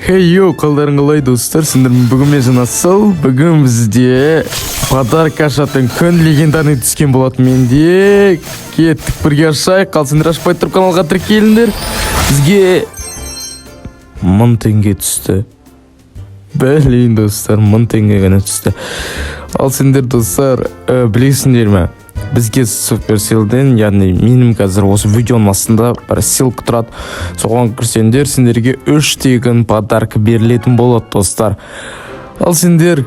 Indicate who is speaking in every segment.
Speaker 1: Хей, йоу, қалдарың қалай достар, сендермен бүгін мен жанасыл. Бүгін бізде подарок ашатын күн легендарный түскен болатын. Менде кеттік бірге ашайық. Ал сендер ашпай тұрып каналға тіркеліңдер. Бізге 1000 теңге түсті. Білейін достар, 1000 теңге ғана түсті. Ал сендер достар, білесіңдер ме? Бізге суперселден, яғни менің қазір осы видеоның астында бір ссылка тұрады. Соған кірсеңдер, сендерге 3 тегін подарок берілетін болады достар. Ал сендер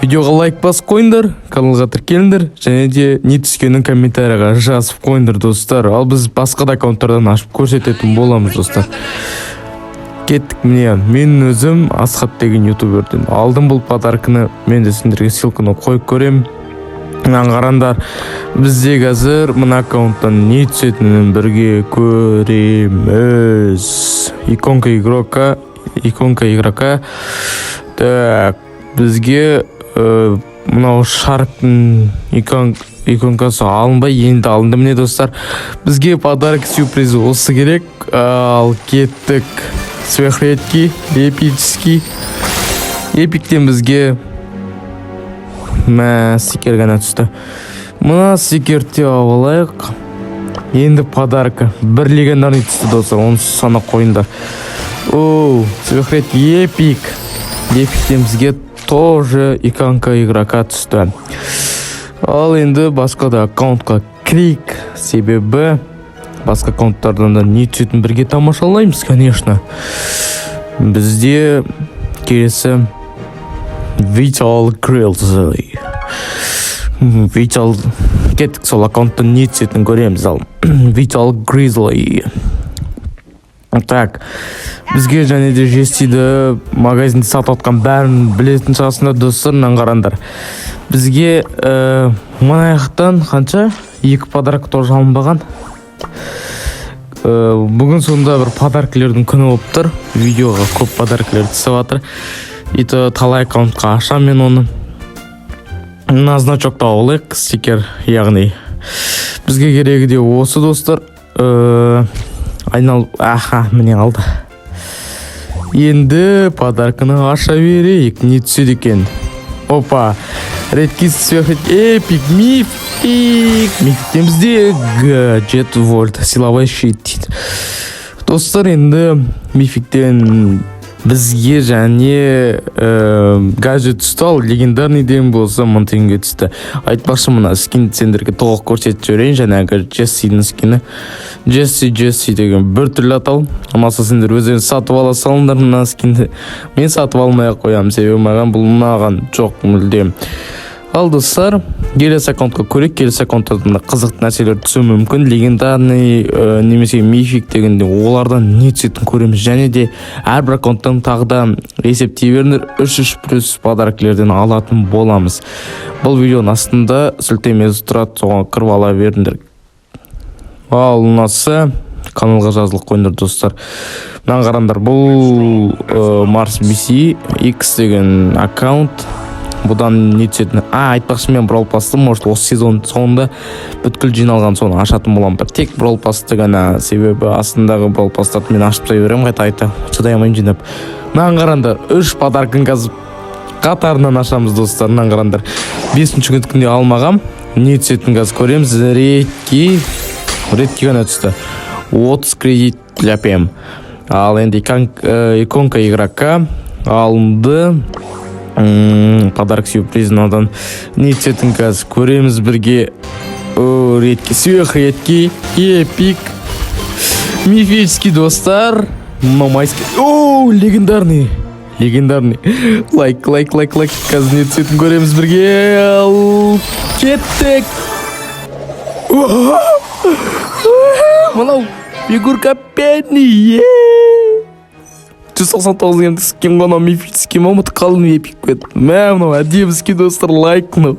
Speaker 1: видеоға лайк басып қойыңдар, каналға тіркеліңдер, және де не түскенін комментарияға жазып қойыңдар достар. Ал біз басқа да аккаунттардан ашып көрсететін боламыз достар. Кеттік, міне, мен өзім Асхат деген ютуберден алдым бұл подаркыны. Мен де сендерге ссылканы қойып көрем. Қараңдар, бізде қазір мына аккаунттан не түсетінін бірге көреміз. Иконка игрока. Так, бізге мынау шарктың иконкасы алынбай, енді алынды. Міне достар, бізге подарок сюрпризі осы керек. Ал кеттік, сверхредкий, эпический. Эпиктен бізге стикер ғана түсті. Мына стикерді алайық. Енді подарка бір легендарный түсті достар, оны сана қойындар. Сверхредкий эпик. Эпиктен бізге тоже иконка игрока түсті. Ал енді басқа да аккаунтқа крик, себебі басқа аккаунттардан да не түсетін бірге тамашалаймыз, конечно. Бізде келесі Vital Grizzly. Кеттік, сол аккаунттан не түсетін көреміз. Ал Vital Grizzly. Так, бізге және де жестиді магазинді сатып атқан бәрін білетін шығасындар достар. Қараңдар, бізге мына аяқтан қанша? 2 подарок тоже алынбаған. Бүгін сонда бір подаркілердің күні болып тұр. Видеоға көп подаркілер түсіп жатыр. Ито талай аккаунтқа ашам мен оны. Мына значокта алайық, стикер, яғни бізге керегі де осы достар. Міне алды. Енді подаркыны аша берейік. Не түседі екен? Опа, редкий сверхредкий эпик, мификтен бізде гаджет вольт, силовой щит дейді. Достар, енді мификтен бізге және гаджет түсті. Ал легендарный дем болса 1000 теңге түсті. Айтпақшы, мына скин сендерге толық көрсетіп жіберейін. Жаңағы Джессидің скині. Джесси деген бір түрлі атау. Амалса сендер өздеріңіз сатып ала салыңдар мына скинді. Мен сатып алмай қоямын, себебі маған бұл ұнаған жоқ мүлдем. Ал достар, келесі аккаунтқа көрейік. Келесі аккаунттардан қызықты нәрселер түсуі мүмкін. Легендарный немесе мифик дегенде олардан не түсетін көреміз. Және де әрбір аккаунттан тағда есептей беріңдер, 3+ подаркілерден алатын боламыз. Бұл видеоның астында сілтемесі тұрады, соған кіріп ала беріңдер. Ал ұнасы каналға жазылып қойыңдар достар. Мына қараңдар, бұл Марс BC X деген аккаунт. Бұдан не түсетін? Айтпақшы, мен Brawl Pass'ты, может, осы сезон соңында бүткіл жиналған соны ашатын болам. Тек Brawl Pass'ты ғана, себебі астындағы Brawl Pass'тарды мен ашып берем, қайта шыдай алмайым жинап. Мына қараңдар, 3 подаркын қазір қатарынан ашамыз достар. Мына қараңдар, 5-ші күнде алмағам. Не түсетін қазір көреміз. Редкий ғана түсті. 30 кредит ляпем. Ал енді иконка игрока алынды. Подарок сюрпризін одан не түсетін қазір көреміз бірге. Редкий, сверхредкий, эпик, мифический достар. Майский. Легендарный. Лайк. Қазір не түсетін көреміз бірге. Ал кеттік. Мынау фигурка Пенни. 199 енді скин ғана мифический мамыт қалын эпик бет. Мынау әдеміскі достар, лайкны.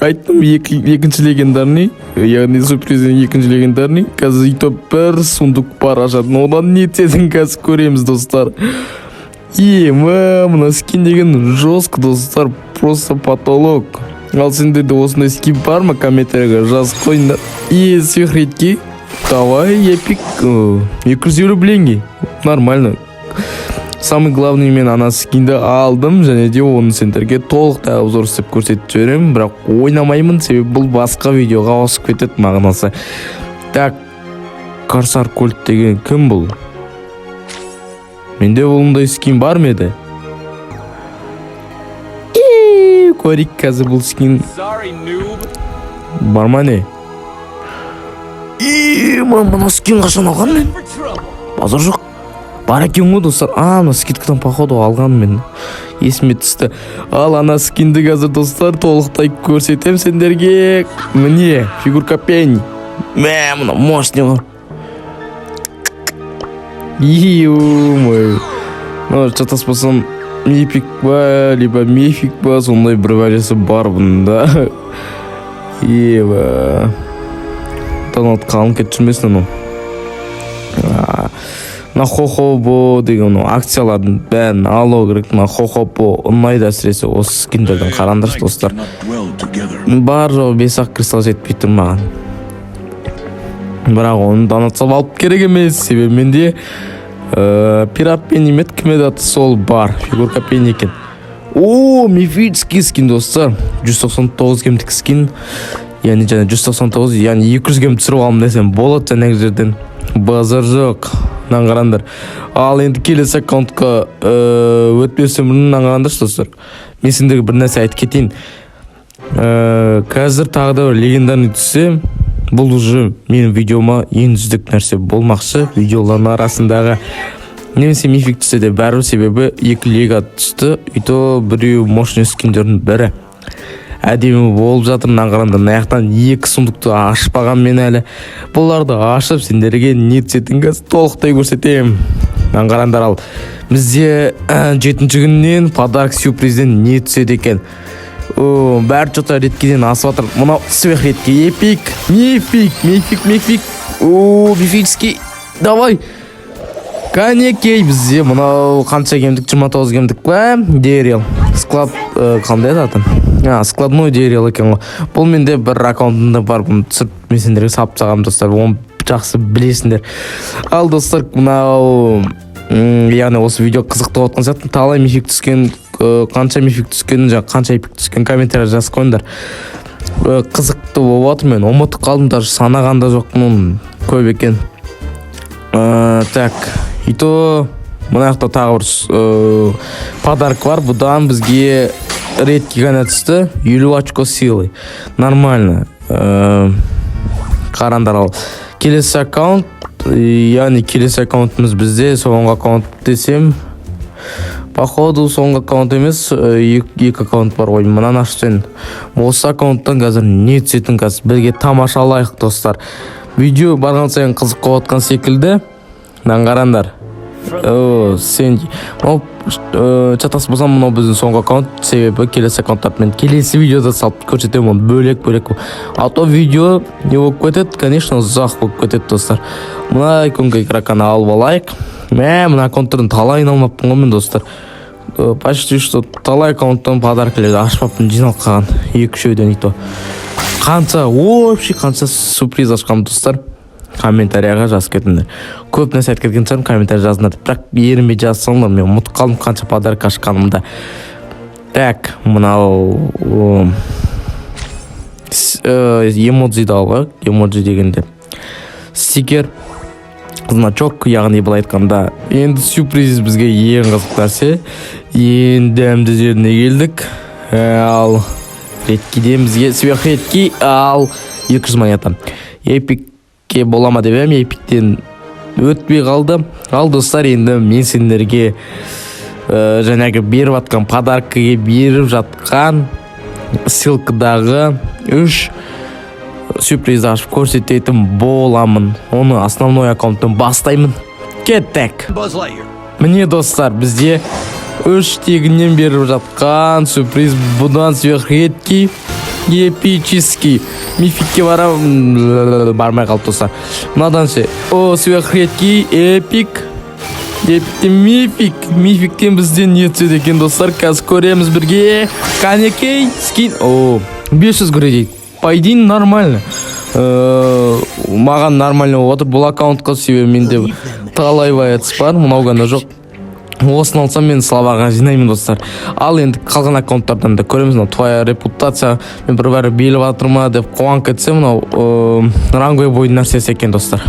Speaker 1: Айттым, екінші легендарный, яғни сюрприздің екінші легендарный. Қазір итоп бір сундук бар ашатын. Одан не тезін қазір көреміз достар. Мына скин деген жестко достар, просто потолок. Ал сенде де осындай скин бар ма? Комментарияға жазып қойыңдар. Сверхредкий. Давай, эпик. 200 рублей. Нормально. самый главный мен ана скинді алдым, және де оны сендерге толықтай обзор істеп көрсетіп жіберемін, бірақ ойнамаймын, себебі бұл басқа видеоға ауысып кетеді мағынасы. Так, Корсар Кольт деген кім бұл? Менде бұндай скин бар ма еді? Көрейік қазір бұл скин бар ма не? Мына скин қашан алған мен? Базар жоқ. Бар екен ғой достар. Ана скидкадан походу алған мен. Есіме түсті. Ал ана скинді қазір достар толықтай көрсетем сендерге. Міне, фигурка Пенни. Мына мощный ғой. Ё-моё. Чатаспасам мифик ба, либо мифик ба, сондай бір вәжесі бар бұнда. Ева. Танат қалын кетшімесін оны. На хохобо деген акциялардың бәрін алу керек. На хохобо ұнайды әсіресе осы скиндерден қарандыршы достар. Бар жоғы 5-ақ кристалл жетпейтін маған. Бірақ оны донатсап алып керек емес. Себебі менде пират пен немет кімедаты сол бар. Фигурка Пенни екен. Мифический скин достар. 199 гемдік скин. Яғни 199, яғни 200 гем түсіріп алым десем болады жәнегі жерден. Базар жоқ. Қараңдар. Ал енді келесі аккаунтқа өтпесем қараңдаршы достар. Мен сендерге бір нәрсе айтып кетейін. Қазір тағы да бір легендарный түссе, бұл уже менің видеома ең үздік нәрсе болмақшы. Видеолардың арасындағы немесе мифик түссе де бәрі, себебі 2 лега түсті. Үйто біреу мощный скиндердің бірі. Әдемі болып жатыр. Қараңдар, аяқтан 2 сундықты ашпаған мен әлі. Бұларды ашып сендерге не түсетінгі толықтай көрсетем. Қараңдар, ал бізде 7-ші күннен подарок сюрпризден не түседі екен. Бәрі жота редкеден асып атыр. Мынау сверх редке эпик, мифик. Мифический. Давай. Канекей бізде мынау қанша гемдік? 29 гемдік ба? Дерел. Склад қандай атын? Складной дерел екен ғой. Бұл менде бір аккаунтында бар. Бұны түсіріп мен сендерге салып тастағам достар. Оны жақсы білесіңдер. Ал достар, мынау яғни осы видео қызықты отқан сәттің талай мифик түскен, қанша мифик түскен, қанша эпик түскен комментария жазып қойыңдар. Қызықты болып отыр, мен ұмытып қалдым, даже санағанда жоқпын, көп екен. Так, ито мына жақта тағы бір подарок бар. Бұдан бізге редки ғана түсті. 50 очко силы. Нормально. Қарандар, ал келесі аккаунт, яғни келесі аккаунтымыз бізде соңғы аккаунт десем, походу соңғы аккаунт емес, 2 аккаунт бар ғой. Мұнан аштен осы аккаунттан қазір не түсетін қазір бірге тамашалайық достар. Видео барған сайын қызық қоғатқан секілді. Қарандар. Сен чатас болсам, мұнау біздің соңғы аккаунт, себебі келесі аккаунттармен келесі видеода салып көрсетем, оны бөлек. А то видео не болып кетеді, конечно, ұзақ болып кетеді достар. Мұна күнгі игроканы алып алайық. Мұна аккаунттардың талайын алмаппын ғой мен достар. Почти что талай аккаунттан подаркілерді ашпаппын, жиналып қалған 2-3-ден ито. Қанша сюрприз ашқам достар. Комментарияға жазып кетіңдер. Көп нәрсе айтып кеткен шығармын, комментария жазыңдар. Бірақ ерінбей жазсаңдар, мен ұмытып қалдым қанша подарок ашқанымда. Так, мынау эмоджиді алға, эмоджи дегенде стикер, значок, яғни бұл айтқанда. Енді сюрприз бізге ең қызық нәрсе. Енді әмді жеріне келдік. Ал редкиден бізге сверх редки, ал 200 монета. Эпик болама деп эпиктен өтпей қалды. Ал достар, енді мен сендерге жаңағы беріп атқан подаркіге беріп жатқан ссылкадағы 3 сюрприз ашып көрсететін боламын. Оны основной аккаунттан бастаймын. Кеттік. Міне достар, бізде 3 тегінен беріп жатқан сюрприз. Бұдан сверх редки, эпический, мификке бармай қалып достар. Мынадан ше сверх редки, эпик, мификтен бізден не түседі екен достар. Қазір көреміз бірге. Канекей скин 500 кредит. По идее нормально. Маған нормально отыр бұл аккаунтқа, себебі менде талай ваятс бар. Мынау ғана жоқ. Осыны алсам мен слабаға жинаймын достар. Ал енді қалған аккаунттардан да көреміз. Твоя репутация мен бір бәрі беліп атыр ма деп қуанып кетсе, мынау ранговый бойдың нәрсесі екен достар.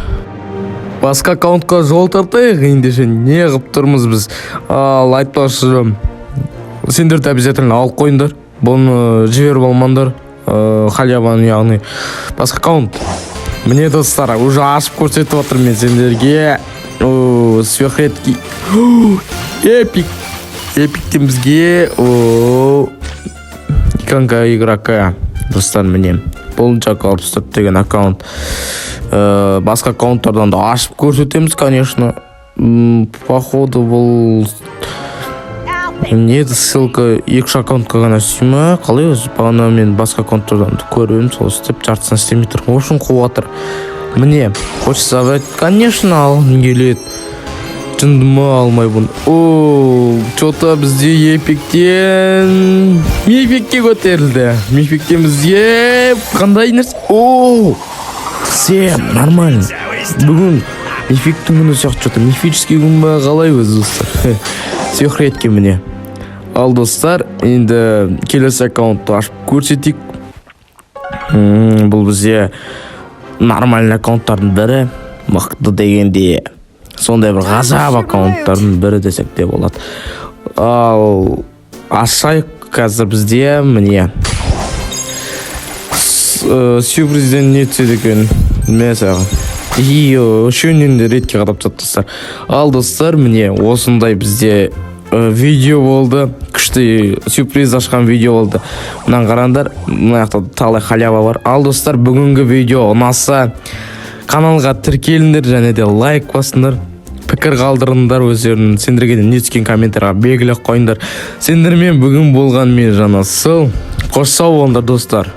Speaker 1: Басқа аккаунтқа жол тартайық, ендеше не қылып тұрмыз біз. Ал айтпақшы, сендер де обязательно алып қойыңдар. Бұны жіберіп алмаңдар. Халяваны, яғни басқа аккаунт. Міне достар, уже ашып көрсетіп отыр мен сендерге. Сверхредкий. Эпик бізге. Иканка игрока. Достар, міне. Бұл Джак 64 деген аккаунт. Басқа аккаунттардан да ашып көрсетеміз, конечно. Походу бұл... Мне ссылка екі аккаунтқа ғана сүйме. Қалай өзі? Бағана мен басқа аккаунттардан көріп, сол істеп жартысына істемей тұр. В общем, қуатыр. Мне хочется забрать, конечно, алғым келеді. Жындыма алмай бұны. Что-то бізде эпиктен мификке көтерілді. Мификтен бізге қандай нәрсе? Все нормально. Бүгін мификтің күні сияқты, что-то мифический күн ба, қалай өзі достар. Сверхредкий міне. Ал достар, енді келесі аккаунтты ашып көрсетейік. Бұл бізде нормальный аккаунттардың бірі, мықты дегенде сондай бір ғажап аккаунттардың бірі десек те болады. Ал ашайық қазір бізде міне сюрпризден не түседі екен mesela. Шөнен де ретке қадап достар. Ал достар, міне осындай бізде видео болды. Күшті сюрприз ашқан видео болды. Мұнан қараңдар, мына жақта талай халява бар. Ал достар, бүгінгі видео ұнаса каналға тіркеліңдер және де лайк басыңдар. Пікір қалдырыңдар өздерінің. Сендерге де не түскен комментарға белгілі қойыңдар. Сендермен бүгін болған мен Жанасыл. Қош сау болыңдар достар.